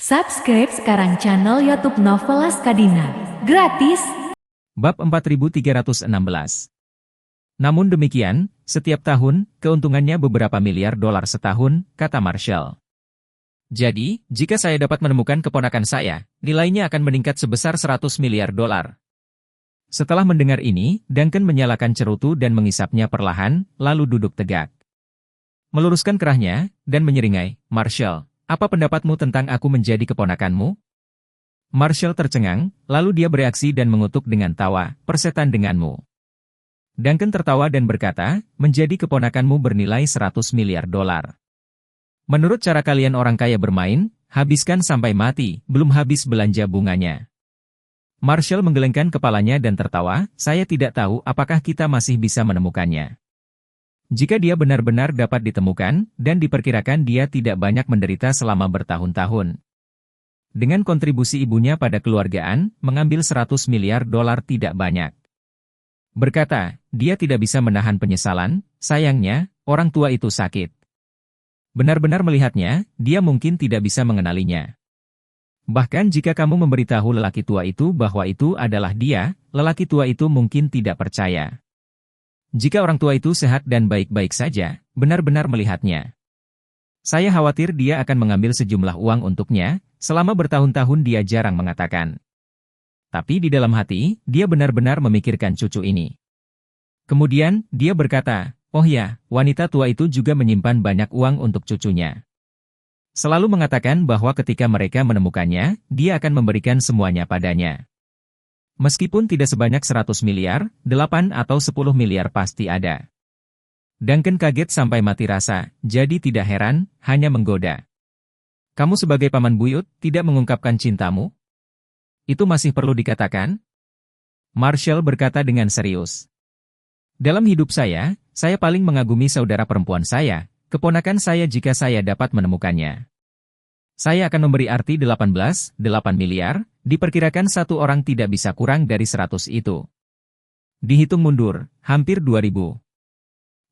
Subscribe sekarang channel YouTube Novelas Kadina. Gratis. Bab 4316. Namun demikian, setiap tahun, keuntungannya beberapa miliar dolar setahun, kata Marshall. Jadi, jika saya dapat menemukan keponakan saya, nilainya akan meningkat sebesar 100 miliar dolar. Setelah mendengar ini, Duncan menyalakan cerutu dan mengisapnya perlahan, lalu duduk tegak. Meluruskan kerahnya, dan menyeringai, "Marshall, apa pendapatmu tentang aku menjadi keponakanmu?" Marshall tercengang, lalu dia bereaksi dan mengutuk dengan tawa, "Persetan denganmu." Duncan tertawa dan berkata, "Menjadi keponakanmu bernilai 100 miliar dolar. Menurut cara kalian orang kaya bermain, habiskan sampai mati, belum habis belanja bunganya." Marshall menggelengkan kepalanya dan tertawa, "Saya tidak tahu apakah kita masih bisa menemukannya. Jika dia benar-benar dapat ditemukan, dan diperkirakan dia tidak banyak menderita selama bertahun-tahun. Dengan kontribusi ibunya pada keluargaan, mengambil 100 miliar dolar tidak banyak." Berkata, dia tidak bisa menahan penyesalan, sayangnya, orang tua itu sakit. Benar-benar melihatnya, dia mungkin tidak bisa mengenalinya. Bahkan jika kamu memberitahu lelaki tua itu bahwa itu adalah dia, lelaki tua itu mungkin tidak percaya. Jika orang tua itu sehat dan baik-baik saja, benar-benar melihatnya. Saya khawatir dia akan mengambil sejumlah uang untuknya, selama bertahun-tahun dia jarang mengatakan. Tapi di dalam hati, dia benar-benar memikirkan cucu ini. Kemudian, dia berkata, "Oh ya, wanita tua itu juga menyimpan banyak uang untuk cucunya. Selalu mengatakan bahwa ketika mereka menemukannya, dia akan memberikan semuanya padanya. Meskipun tidak sebanyak 100 miliar, 8 atau 10 miliar pasti ada." Duncan kaget sampai mati rasa, jadi tidak heran, hanya menggoda. "Kamu sebagai paman buyut, tidak mengungkapkan cintamu? Itu masih perlu dikatakan?" Marshall berkata dengan serius. "Dalam hidup saya paling mengagumi saudara perempuan saya, keponakan saya jika saya dapat menemukannya. Saya akan memberi arti 8 miliar, diperkirakan satu orang tidak bisa kurang dari 100 itu. Dihitung mundur, hampir 2000.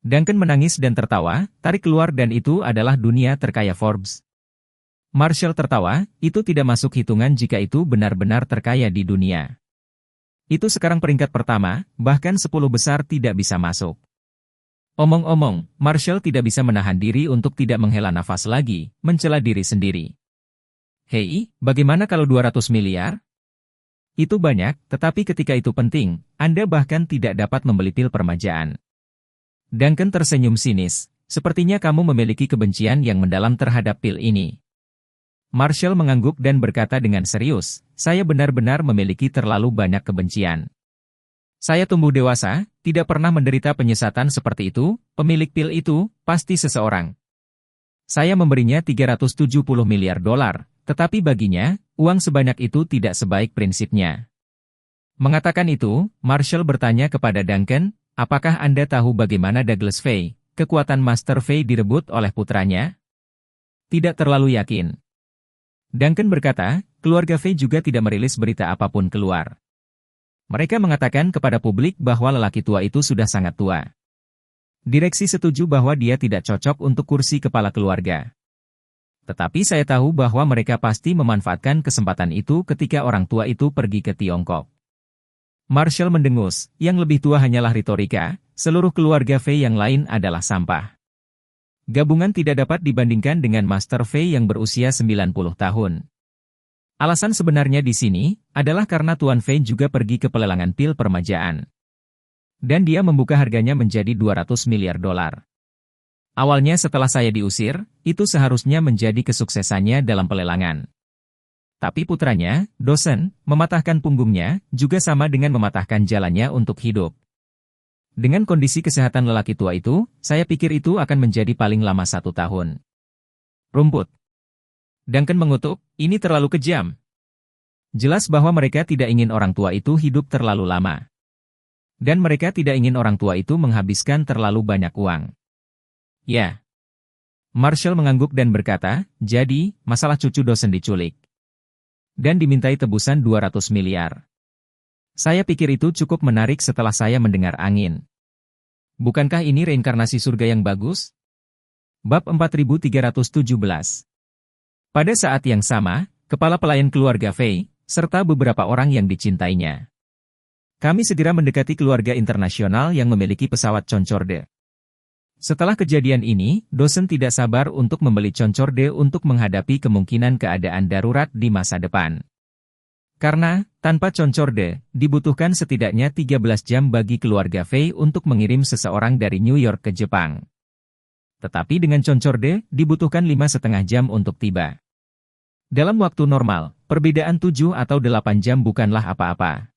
Duncan menangis dan tertawa, tarik keluar dan itu adalah dunia terkaya Forbes. Marshall tertawa, "Itu tidak masuk hitungan jika itu benar-benar terkaya di dunia. Itu sekarang peringkat pertama, bahkan 10 besar tidak bisa masuk." Omong-omong, Marshall tidak bisa menahan diri untuk tidak menghela nafas lagi, mencela diri sendiri. "Hei, bagaimana kalau 200 miliar? Itu banyak, tetapi ketika itu penting, Anda bahkan tidak dapat membeli pil permajaan." Duncan tersenyum sinis, "Sepertinya kamu memiliki kebencian yang mendalam terhadap pil ini." Marshall mengangguk dan berkata dengan serius, "Saya benar-benar memiliki terlalu banyak kebencian. Saya tumbuh dewasa, tidak pernah menderita penyesatan seperti itu, pemilik pil itu, pasti seseorang. Saya memberinya 370 miliar dolar, tetapi baginya, uang sebanyak itu tidak sebaik prinsipnya." Mengatakan itu, Marshall bertanya kepada Duncan, "Apakah Anda tahu bagaimana Douglas Fay, kekuatan Master Fay direbut oleh putranya?" "Tidak terlalu yakin." Duncan berkata, "Keluarga Fay juga tidak merilis berita apapun keluar. Mereka mengatakan kepada publik bahwa lelaki tua itu sudah sangat tua. Direksi setuju bahwa dia tidak cocok untuk kursi kepala keluarga. Tetapi saya tahu bahwa mereka pasti memanfaatkan kesempatan itu ketika orang tua itu pergi ke Tiongkok." Marshall mendengus, yang lebih tua hanyalah retorika, seluruh keluarga Fay yang lain adalah sampah. Gabungan tidak dapat dibandingkan dengan Master Fay yang berusia 90 tahun. Alasan sebenarnya di sini, adalah karena Tuan Fay juga pergi ke pelelangan pil permajaan. Dan dia membuka harganya menjadi 200 miliar dolar. Awalnya setelah saya diusir, itu seharusnya menjadi kesuksesannya dalam pelelangan. Tapi putranya, Dawson, mematahkan punggungnya, juga sama dengan mematahkan jalannya untuk hidup. Dengan kondisi kesehatan lelaki tua itu, saya pikir itu akan menjadi paling lama 1 tahun. Rumput. Duncan mengutuk, "Ini terlalu kejam. Jelas bahwa mereka tidak ingin orang tua itu hidup terlalu lama. Dan mereka tidak ingin orang tua itu menghabiskan terlalu banyak uang." "Ya." Marshall mengangguk dan berkata, "Jadi, masalah cucu Dawson diculik. Dan dimintai tebusan 200 miliar. Saya pikir itu cukup menarik setelah saya mendengar angin. Bukankah ini reinkarnasi surga yang bagus?" Bab 4317. Pada saat yang sama, kepala pelayan keluarga Fei, serta beberapa orang yang dicintainya. Kami segera mendekati keluarga internasional yang memiliki pesawat Concorde. Setelah kejadian ini, dosen tidak sabar untuk membeli Concorde untuk menghadapi kemungkinan keadaan darurat di masa depan. Karena, tanpa Concorde, dibutuhkan setidaknya 13 jam bagi keluarga Fei untuk mengirim seseorang dari New York ke Jepang. Tetapi dengan Concorde, dibutuhkan 5,5 jam untuk tiba. Dalam waktu normal, perbedaan 7 atau 8 jam bukanlah apa-apa.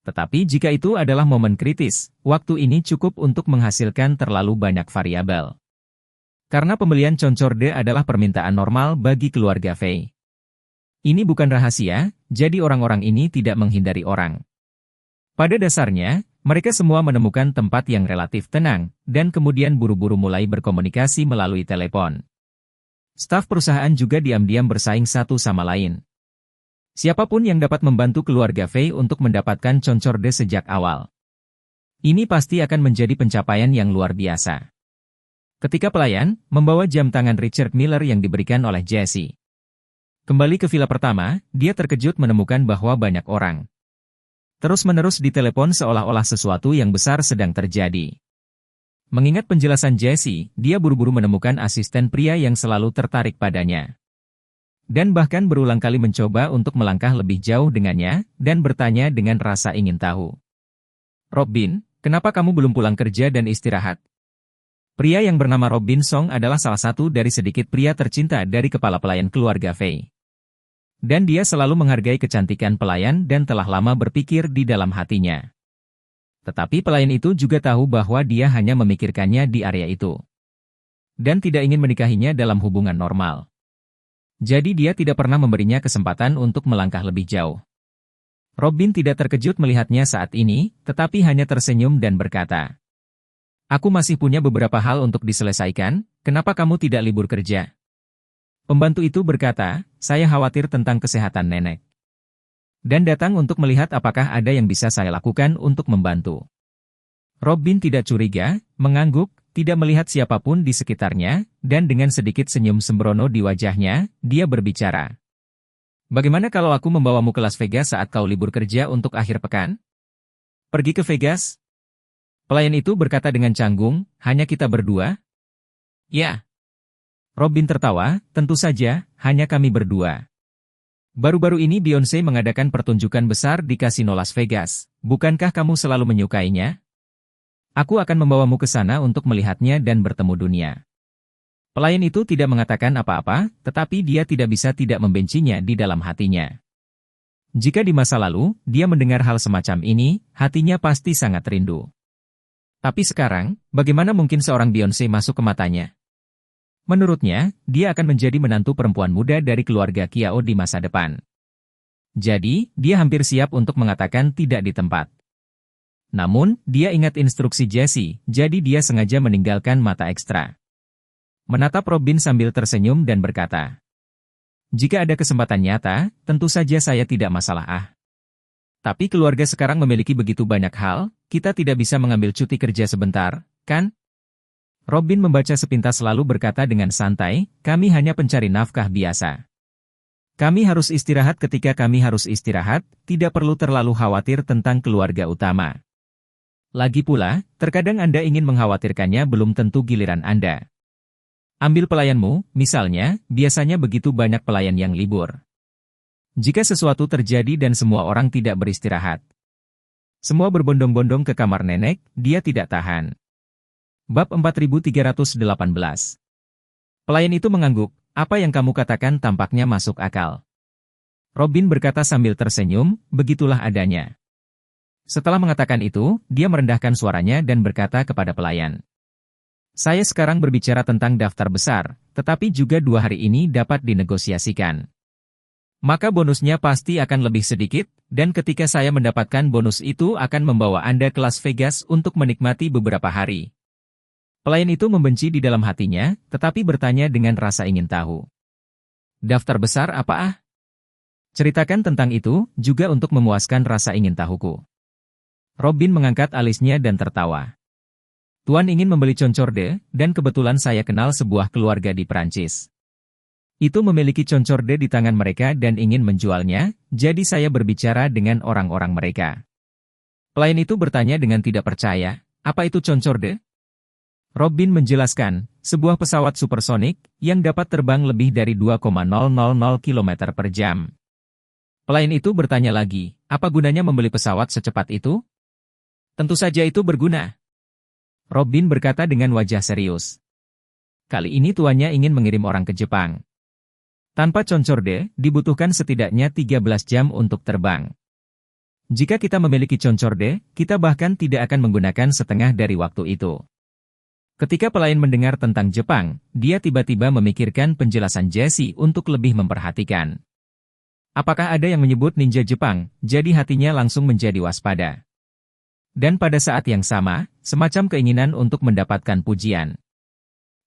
Tetapi jika itu adalah momen kritis, waktu ini cukup untuk menghasilkan terlalu banyak variabel. Karena pembelian Concorde adalah permintaan normal bagi keluarga Fei. Ini bukan rahasia, jadi orang-orang ini tidak menghindari orang. Pada dasarnya, mereka semua menemukan tempat yang relatif tenang, dan kemudian buru-buru mulai berkomunikasi melalui telepon. Staf perusahaan juga diam-diam bersaing satu sama lain. Siapapun yang dapat membantu keluarga Fei untuk mendapatkan Concorde sejak awal. Ini pasti akan menjadi pencapaian yang luar biasa. Ketika pelayan membawa jam tangan Richard Miller yang diberikan oleh Jesse kembali ke villa pertama, dia terkejut menemukan bahwa banyak orang terus-menerus ditelepon seolah-olah sesuatu yang besar sedang terjadi. Mengingat penjelasan Jesse, dia buru-buru menemukan asisten pria yang selalu tertarik padanya. Dan bahkan berulang kali mencoba untuk melangkah lebih jauh dengannya, dan bertanya dengan rasa ingin tahu. Robin, kenapa kamu belum pulang kerja dan istirahat? Pria yang bernama Robin Song adalah salah satu dari sedikit pria tercinta dari kepala pelayan keluarga Fei. Dan dia selalu menghargai kecantikan pelayan dan telah lama berpikir di dalam hatinya. Tetapi pelayan itu juga tahu bahwa dia hanya memikirkannya di area itu. Dan tidak ingin menikahinya dalam hubungan normal. Jadi dia tidak pernah memberinya kesempatan untuk melangkah lebih jauh. Robin tidak terkejut melihatnya saat ini, tetapi hanya tersenyum dan berkata, "Aku masih punya beberapa hal untuk diselesaikan, kenapa kamu tidak libur kerja?" Pembantu itu berkata, "Saya khawatir tentang kesehatan nenek. Dan datang untuk melihat apakah ada yang bisa saya lakukan untuk membantu." Robin tidak curiga, mengangguk, tidak melihat siapapun di sekitarnya, dan dengan sedikit senyum sembrono di wajahnya, dia berbicara. "Bagaimana kalau aku membawamu ke Las Vegas saat kau libur kerja untuk akhir pekan?" "Pergi ke Vegas?" Pelayan itu berkata dengan canggung, "Hanya kita berdua?" "Ya." Robin tertawa, "Tentu saja, hanya kami berdua. Baru-baru ini Beyoncé mengadakan pertunjukan besar di kasino Las Vegas, bukankah kamu selalu menyukainya? Aku akan membawamu ke sana untuk melihatnya dan bertemu dunia." Pelayan itu tidak mengatakan apa-apa, tetapi dia tidak bisa tidak membencinya di dalam hatinya. Jika di masa lalu, dia mendengar hal semacam ini, hatinya pasti sangat rindu. Tapi sekarang, bagaimana mungkin seorang Beyoncé masuk ke matanya? Menurutnya, dia akan menjadi menantu perempuan muda dari keluarga Kiao di masa depan. Jadi, dia hampir siap untuk mengatakan tidak di tempat. Namun, dia ingat instruksi Jesse, jadi dia sengaja meninggalkan mata ekstra. Menatap Robin sambil tersenyum dan berkata, "Jika ada kesempatan nyata, tentu saja saya tidak masalah. Tapi keluarga sekarang memiliki begitu banyak hal, kita tidak bisa mengambil cuti kerja sebentar, kan?" Robin membaca sepintas lalu berkata dengan santai, "Kami hanya pencari nafkah biasa. Kami harus istirahat ketika kami harus istirahat, tidak perlu terlalu khawatir tentang keluarga utama. Lagi pula, terkadang Anda ingin mengkhawatirkannya belum tentu giliran Anda. Ambil pelayanmu, misalnya, biasanya begitu banyak pelayan yang libur. Jika sesuatu terjadi dan semua orang tidak beristirahat. Semua berbondong-bondong ke kamar nenek, dia tidak tahan." Bab 4318. Pelayan itu mengangguk, "Apa yang kamu katakan tampaknya masuk akal." Robin berkata sambil tersenyum, "Begitulah adanya." Setelah mengatakan itu, dia merendahkan suaranya dan berkata kepada pelayan, "Saya sekarang berbicara tentang daftar besar, tetapi juga 2 hari ini dapat dinegosiasikan. Maka bonusnya pasti akan lebih sedikit, dan ketika saya mendapatkan bonus itu akan membawa Anda ke Las Vegas untuk menikmati beberapa hari." Pelayan itu membenci di dalam hatinya, tetapi bertanya dengan rasa ingin tahu. "Daftar besar apa ah? Ceritakan tentang itu, juga untuk memuaskan rasa ingin tahuku." Robin mengangkat alisnya dan tertawa. "Tuan ingin membeli Concorde, dan kebetulan saya kenal sebuah keluarga di Perancis. Itu memiliki concorde di tangan mereka dan ingin menjualnya, jadi saya berbicara dengan orang-orang mereka. Pelayan itu bertanya dengan tidak percaya, apa itu concorde? Robin menjelaskan, sebuah pesawat supersonik yang dapat terbang lebih dari 2,000 km per jam. Pelayan itu bertanya lagi, apa gunanya membeli pesawat secepat itu? Tentu saja itu berguna. Robin berkata dengan wajah serius. Kali ini tuannya ingin mengirim orang ke Jepang. Tanpa concorde, dibutuhkan setidaknya 13 jam untuk terbang. Jika kita memiliki concorde, kita bahkan tidak akan menggunakan setengah dari waktu itu. Ketika pelayan mendengar tentang Jepang, dia tiba-tiba memikirkan penjelasan Jesse untuk lebih memperhatikan. Apakah ada yang menyebut ninja Jepang, jadi hatinya langsung menjadi waspada. Dan pada saat yang sama, semacam keinginan untuk mendapatkan pujian.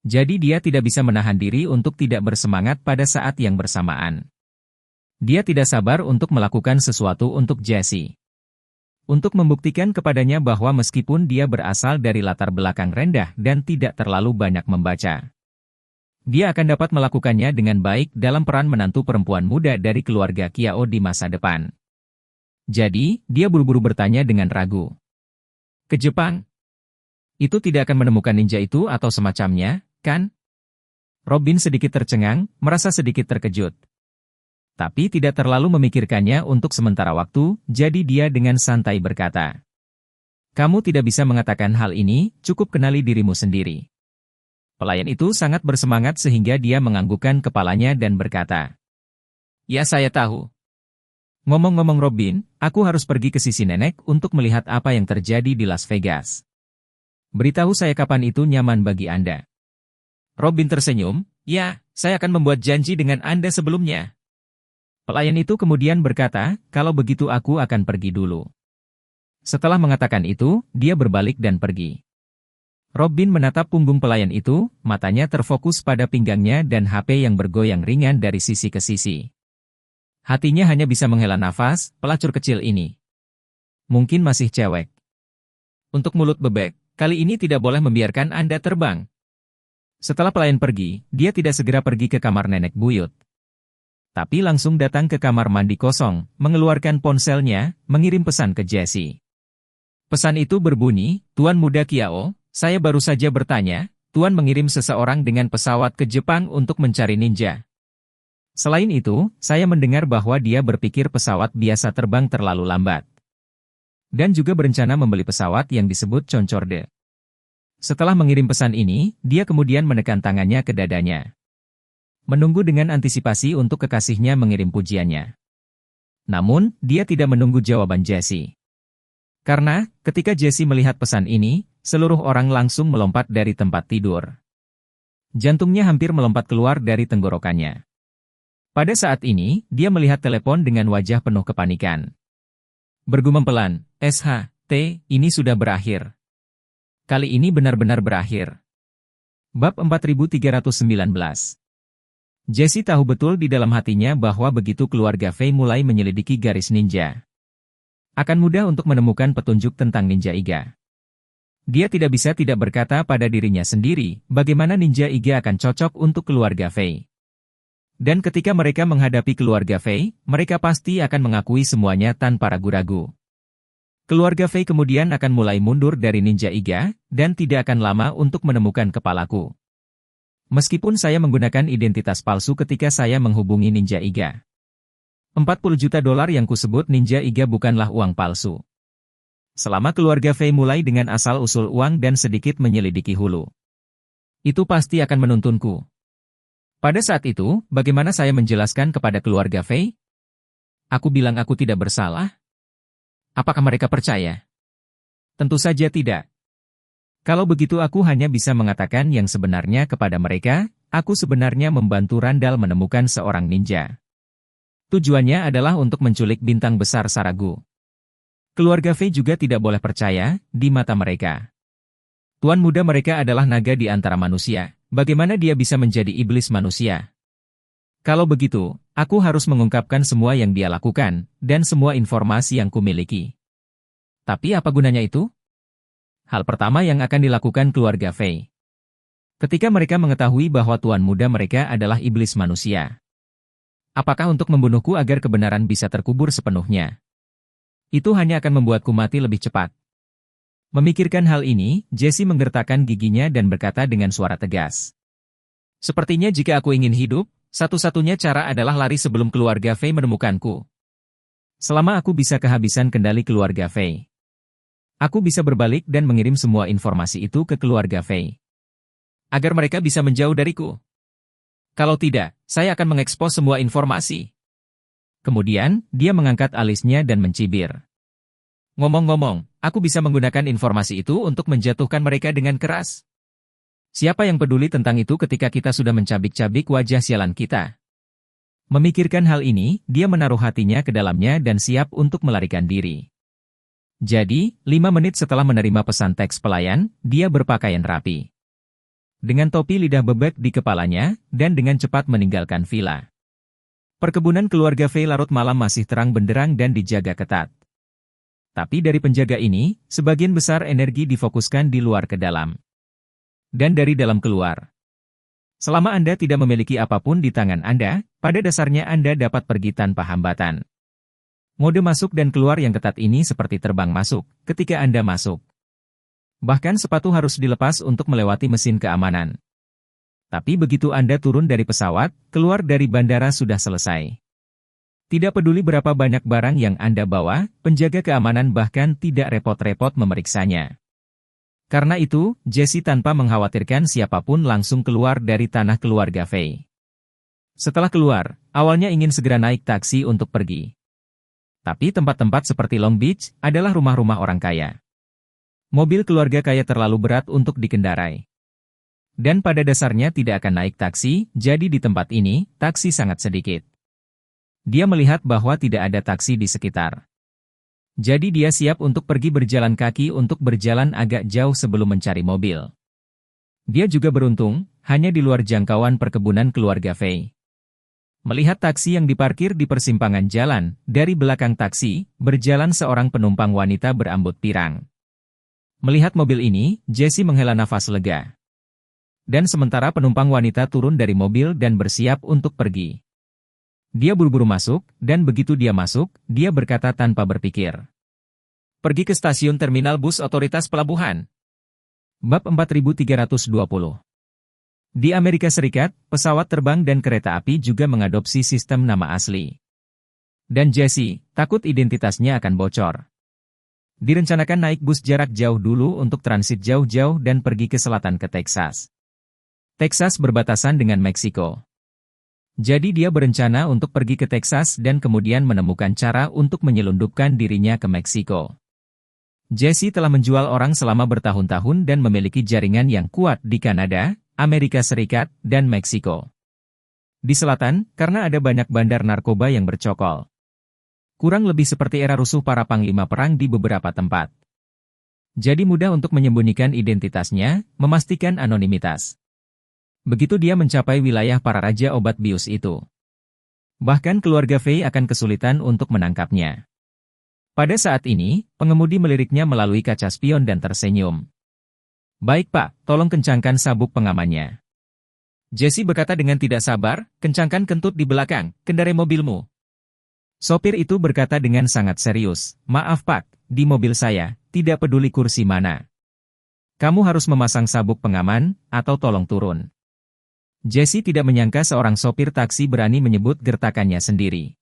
Jadi dia tidak bisa menahan diri untuk tidak bersemangat pada saat yang bersamaan. Dia tidak sabar untuk melakukan sesuatu untuk Jesse. Untuk membuktikan kepadanya bahwa meskipun dia berasal dari latar belakang rendah dan tidak terlalu banyak membaca, dia akan dapat melakukannya dengan baik dalam peran menantu perempuan muda dari keluarga Kiao di masa depan. Jadi, dia buru-buru bertanya dengan ragu. Ke Jepang? Itu tidak akan menemukan ninja itu atau semacamnya, kan? Robin sedikit tercengang, merasa sedikit terkejut. Tapi tidak terlalu memikirkannya untuk sementara waktu, jadi dia dengan santai berkata. Kamu tidak bisa mengatakan hal ini, cukup kenali dirimu sendiri. Pelayan itu sangat bersemangat sehingga dia menganggukkan kepalanya dan berkata. Ya saya tahu. Ngomong-ngomong Robin, aku harus pergi ke sisi nenek untuk melihat apa yang terjadi di Las Vegas. Beritahu saya kapan itu nyaman bagi Anda. Robin tersenyum, ya, saya akan membuat janji dengan Anda sebelumnya. Pelayan itu kemudian berkata, kalau begitu aku akan pergi dulu. Setelah mengatakan itu, dia berbalik dan pergi. Robin menatap punggung pelayan itu, matanya terfokus pada pinggangnya dan HP yang bergoyang ringan dari sisi ke sisi. Hatinya hanya bisa menghela nafas, pelacur kecil ini. Mungkin masih cewek. Untuk mulut bebek, kali ini tidak boleh membiarkan Anda terbang. Setelah pelayan pergi, dia tidak segera pergi ke kamar nenek buyut. Tapi langsung datang ke kamar mandi kosong, mengeluarkan ponselnya, mengirim pesan ke Jesse. Pesan itu berbunyi, Tuan Muda Kiao, saya baru saja bertanya, Tuan mengirim seseorang dengan pesawat ke Jepang untuk mencari ninja. Selain itu, saya mendengar bahwa dia berpikir pesawat biasa terbang terlalu lambat. Dan juga berencana membeli pesawat yang disebut Concorde. Setelah mengirim pesan ini, dia kemudian menekan tangannya ke dadanya. Menunggu dengan antisipasi untuk kekasihnya mengirim pujiannya. Namun, dia tidak menunggu jawaban Jesse. Karena, ketika Jesse melihat pesan ini, seluruh orang langsung melompat dari tempat tidur. Jantungnya hampir melompat keluar dari tenggorokannya. Pada saat ini, dia melihat telepon dengan wajah penuh kepanikan. Bergumam pelan, SHT, ini sudah berakhir. Kali ini benar-benar berakhir. Bab 4319. Jesse tahu betul di dalam hatinya bahwa begitu keluarga Fei mulai menyelidiki garis ninja, akan mudah untuk menemukan petunjuk tentang Ninja Iga. Dia tidak bisa tidak berkata pada dirinya sendiri, bagaimana Ninja Iga akan cocok untuk keluarga Fei. Dan ketika mereka menghadapi keluarga Fei, mereka pasti akan mengakui semuanya tanpa ragu-ragu. Keluarga Fei kemudian akan mulai mundur dari Ninja Iga, dan tidak akan lama untuk menemukan kepalaku. Meskipun saya menggunakan identitas palsu ketika saya menghubungi Ninja Iga. 40 juta dolar yang kusebut Ninja Iga bukanlah uang palsu. Selama keluarga Fei mulai dengan asal-usul uang dan sedikit menyelidiki hulu, itu pasti akan menuntunku. Pada saat itu, bagaimana saya menjelaskan kepada keluarga Fei? Aku bilang aku tidak bersalah? Apakah mereka percaya? Tentu saja tidak. Kalau begitu aku hanya bisa mengatakan yang sebenarnya kepada mereka, aku sebenarnya membantu Randall menemukan seorang ninja. Tujuannya adalah untuk menculik bintang besar Saragu. Keluarga Fei juga tidak boleh percaya, di mata mereka. Tuan muda mereka adalah naga di antara manusia, bagaimana dia bisa menjadi iblis manusia? Kalau begitu, aku harus mengungkapkan semua yang dia lakukan, dan semua informasi yang kumiliki. Tapi apa gunanya itu? Hal pertama yang akan dilakukan keluarga Fei. Ketika mereka mengetahui bahwa tuan muda mereka adalah iblis manusia. Apakah untuk membunuhku agar kebenaran bisa terkubur sepenuhnya? Itu hanya akan membuatku mati lebih cepat. Memikirkan hal ini, Jesse menggertakkan giginya dan berkata dengan suara tegas. Sepertinya jika aku ingin hidup, satu-satunya cara adalah lari sebelum keluarga Fei menemukanku. Selama aku bisa kehabisan kendali keluarga Fei, aku bisa berbalik dan mengirim semua informasi itu ke keluarga Fei. Agar mereka bisa menjauh dariku. Kalau tidak, saya akan mengekspos semua informasi. Kemudian, dia mengangkat alisnya dan mencibir. Ngomong-ngomong, aku bisa menggunakan informasi itu untuk menjatuhkan mereka dengan keras. Siapa yang peduli tentang itu ketika kita sudah mencabik-cabik wajah sialan kita? Memikirkan hal ini, dia menaruh hatinya ke dalamnya dan siap untuk melarikan diri. Jadi, 5 menit setelah menerima pesan teks pelayan, dia berpakaian rapi. Dengan topi lidah bebek di kepalanya, dan dengan cepat meninggalkan villa. Perkebunan keluarga Fei larut malam masih terang benderang dan dijaga ketat. Tapi dari penjaga ini, sebagian besar energi difokuskan di luar ke dalam. Dan dari dalam keluar. Selama Anda tidak memiliki apapun di tangan Anda, pada dasarnya Anda dapat pergi tanpa hambatan. Mode masuk dan keluar yang ketat ini seperti terbang masuk, ketika Anda masuk. Bahkan sepatu harus dilepas untuk melewati mesin keamanan. Tapi begitu Anda turun dari pesawat, keluar dari bandara sudah selesai. Tidak peduli berapa banyak barang yang Anda bawa, penjaga keamanan bahkan tidak repot-repot memeriksanya. Karena itu, Jesse tanpa mengkhawatirkan siapapun langsung keluar dari tanah keluarga Fei. Setelah keluar, awalnya ingin segera naik taksi untuk pergi. Tapi tempat-tempat seperti Long Beach adalah rumah-rumah orang kaya. Mobil keluarga kaya terlalu berat untuk dikendarai. Dan pada dasarnya tidak akan naik taksi, jadi di tempat ini, taksi sangat sedikit. Dia melihat bahwa tidak ada taksi di sekitar. Jadi dia siap untuk pergi berjalan kaki untuk berjalan agak jauh sebelum mencari mobil. Dia juga beruntung, hanya di luar jangkauan perkebunan keluarga Fei. Melihat taksi yang diparkir di persimpangan jalan, dari belakang taksi, berjalan seorang penumpang wanita berambut pirang. Melihat mobil ini, Jesse menghela nafas lega. Dan sementara penumpang wanita turun dari mobil dan bersiap untuk pergi. Dia buru-buru masuk, dan begitu dia masuk, dia berkata tanpa berpikir. Pergi ke stasiun terminal bus otoritas pelabuhan. Bab 4320. Di Amerika Serikat, pesawat terbang dan kereta api juga mengadopsi sistem nama asli. Dan Jesse, takut identitasnya akan bocor. Direncanakan naik bus jarak jauh dulu untuk transit jauh-jauh dan pergi ke selatan ke Texas. Texas berbatasan dengan Meksiko. Jadi dia berencana untuk pergi ke Texas dan kemudian menemukan cara untuk menyelundupkan dirinya ke Meksiko. Jesse telah menjual orang selama bertahun-tahun dan memiliki jaringan yang kuat di Kanada, Amerika Serikat, dan Meksiko. Di selatan, karena ada banyak bandar narkoba yang bercokol. Kurang lebih seperti era rusuh para panglima perang di beberapa tempat. Jadi mudah untuk menyembunyikan identitasnya, memastikan anonimitas. Begitu dia mencapai wilayah para raja obat bius itu. Bahkan keluarga Fei akan kesulitan untuk menangkapnya. Pada saat ini, pengemudi meliriknya melalui kaca spion dan tersenyum. Baik Pak, tolong kencangkan sabuk pengamannya. Jesse berkata dengan tidak sabar, kencangkan kentut di belakang, kendarai mobilmu. Sopir itu berkata dengan sangat serius, maaf Pak, di mobil saya, tidak peduli kursi mana. Kamu harus memasang sabuk pengaman, atau tolong turun. Jesse tidak menyangka seorang sopir taksi berani menyebut gertakannya sendiri.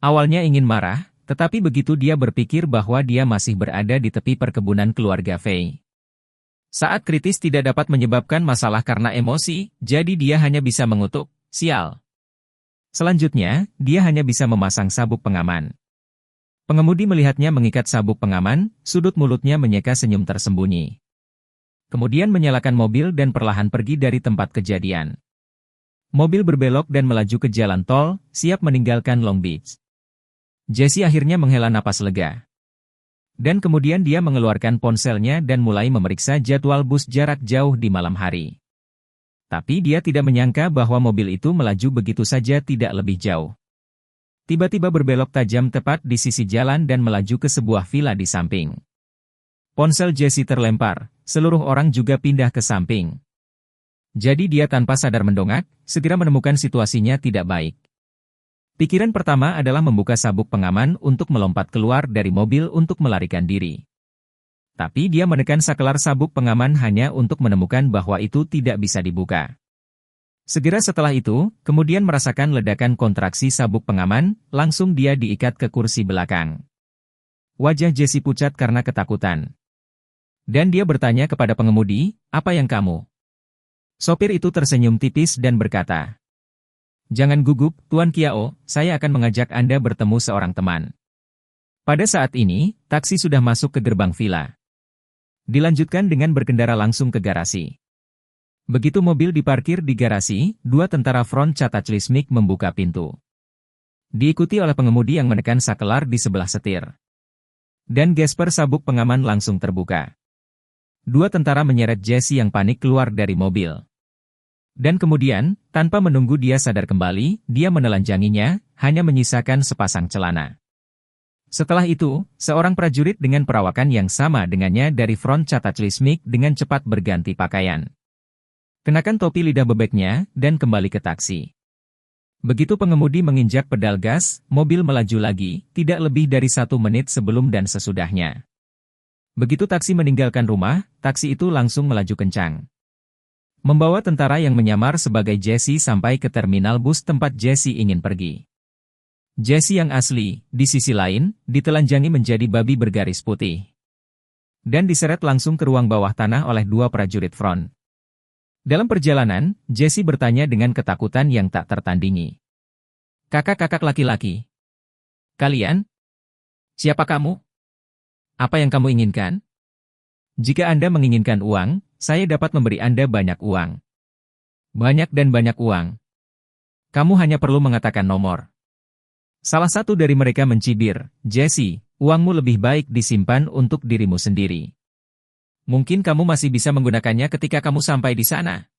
Awalnya ingin marah, tetapi begitu dia berpikir bahwa dia masih berada di tepi perkebunan keluarga Fei. Saat kritis tidak dapat menyebabkan masalah karena emosi, jadi dia hanya bisa mengutuk, sial. Selanjutnya, dia hanya bisa memasang sabuk pengaman. Pengemudi melihatnya mengikat sabuk pengaman, sudut mulutnya menyeka senyum tersembunyi. Kemudian menyalakan mobil dan perlahan pergi dari tempat kejadian. Mobil berbelok dan melaju ke jalan tol, siap meninggalkan Long Beach. Jesse akhirnya menghela napas lega. Dan kemudian dia mengeluarkan ponselnya dan mulai memeriksa jadwal bus jarak jauh di malam hari. Tapi dia tidak menyangka bahwa mobil itu melaju begitu saja tidak lebih jauh. Tiba-tiba berbelok tajam tepat di sisi jalan dan melaju ke sebuah villa di samping. Ponsel Jesse terlempar, seluruh orang juga pindah ke samping. Jadi dia tanpa sadar mendongak, segera menemukan situasinya tidak baik. Pikiran pertama adalah membuka sabuk pengaman untuk melompat keluar dari mobil untuk melarikan diri. Tapi dia menekan saklar sabuk pengaman hanya untuk menemukan bahwa itu tidak bisa dibuka. Segera setelah itu, kemudian merasakan ledakan kontraksi sabuk pengaman, langsung dia diikat ke kursi belakang. Wajah Jesse pucat karena ketakutan. Dan dia bertanya kepada pengemudi, "Apa yang kamu?" Sopir itu tersenyum tipis dan berkata, "Jangan gugup, Tuan Kiao, saya akan mengajak Anda bertemu seorang teman." Pada saat ini, taksi sudah masuk ke gerbang villa. Dilanjutkan dengan berkendara langsung ke garasi. Begitu mobil diparkir di garasi, dua tentara front Cataclysmic membuka pintu. Diikuti oleh pengemudi yang menekan saklar di sebelah setir. Dan gesper sabuk pengaman langsung terbuka. Dua tentara menyeret Jesse yang panik keluar dari mobil. Dan kemudian, tanpa menunggu dia sadar kembali, dia menelanjanginya, hanya menyisakan sepasang celana. Setelah itu, seorang prajurit dengan perawakan yang sama dengannya dari front Cataclysmic dengan cepat berganti pakaian. Kenakan topi lidah bebeknya, dan kembali ke taksi. Begitu pengemudi menginjak pedal gas, mobil melaju lagi, tidak lebih dari 1 menit sebelum dan sesudahnya. Begitu taksi meninggalkan rumah, taksi itu langsung melaju kencang. Membawa tentara yang menyamar sebagai Jesse sampai ke terminal bus tempat Jesse ingin pergi. Jesse yang asli, di sisi lain, ditelanjangi menjadi babi bergaris putih. Dan diseret langsung ke ruang bawah tanah oleh dua prajurit front. Dalam perjalanan, Jesse bertanya dengan ketakutan yang tak tertandingi. "Kakak-kakak laki-laki. Kalian? Siapa kamu? Apa yang kamu inginkan? Jika Anda menginginkan uang, saya dapat memberi Anda banyak uang. Banyak dan banyak uang. Kamu hanya perlu mengatakan nomor." Salah satu dari mereka mencibir, "Jesse, uangmu lebih baik disimpan untuk dirimu sendiri. Mungkin kamu masih bisa menggunakannya ketika kamu sampai di sana."